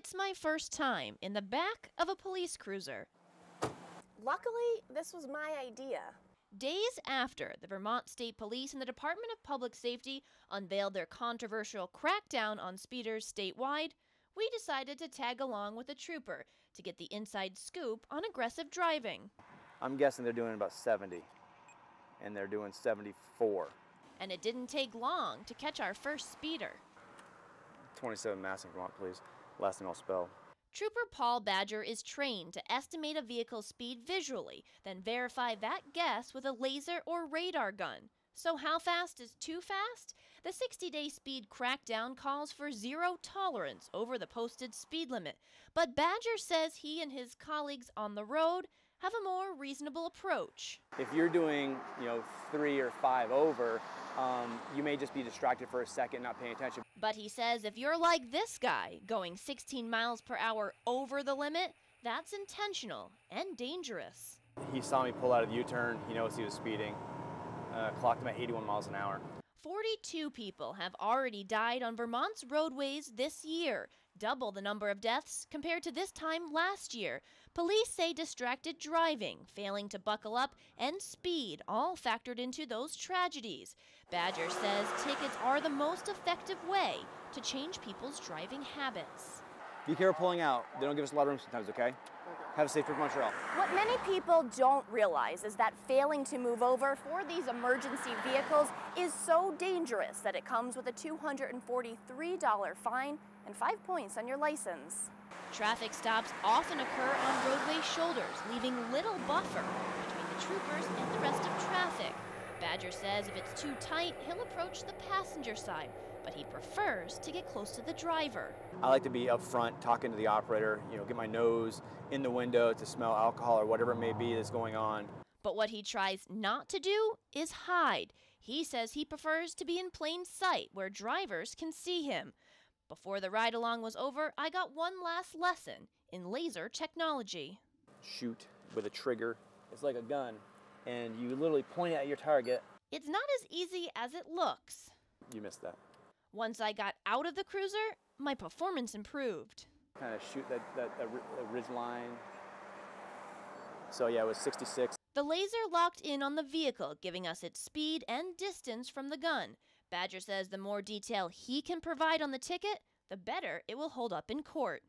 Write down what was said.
It's my first time in the back of a police cruiser. Luckily, this was my idea. Days after the Vermont State Police and the Department of Public Safety unveiled their controversial crackdown on speeders statewide, we decided to tag along with a trooper to get the inside scoop on aggressive driving. I'm guessing they're doing about 70, and they're doing 74. And it didn't take long to catch our first speeder. 27 Massing, Vermont Police. Last name I'll spell. Trooper Paul Badger is trained to estimate a vehicle's speed visually, then verify that guess with a laser or radar gun. So how fast is too fast? The 60-day speed crackdown calls for zero tolerance over the posted speed limit. But Badger says he and his colleagues on the road have a more reasonable approach. If you're doing, 3 or 5 over, you may just be distracted for a second, not paying attention. But he says if you're like this guy, going 16 miles per hour over the limit, that's intentional and dangerous. He saw me pull out of the U-turn. He knows he was speeding. Clocked him at 81 miles an hour. 42 people have already died on Vermont's roadways this year, double the number of deaths compared to this time last year. Police say distracted driving, failing to buckle up, and speed all factored into those tragedies. Badger says tickets are the most effective way to change people's driving habits. Be careful pulling out. They don't give us a lot of room sometimes, okay? Have a safe trip, Montreal. What many people don't realize is that failing to move over for these emergency vehicles is so dangerous that it comes with a $243 fine and 5 points on your license. Traffic stops often occur on roadway shoulders, leaving little buffer between the troopers and the rest of traffic. Badger says if it's too tight, he'll approach the passenger side, but he prefers to get close to the driver. I like to be up front, talking to the operator, get my nose in the window to smell alcohol or whatever it may be that's going on. But what he tries not to do is hide. He says he prefers to be in plain sight where drivers can see him. Before the ride-along was over, I got one last lesson in laser technology. Shoot with a trigger. It's like a gun, and you literally point it at your target. It's not as easy as it looks. You missed that. Once I got out of the cruiser, my performance improved. Kind of shoot that ridge line. So yeah, it was 66. The laser locked in on the vehicle, giving us its speed and distance from the gun. Badger says the more detail he can provide on the ticket, the better it will hold up in court.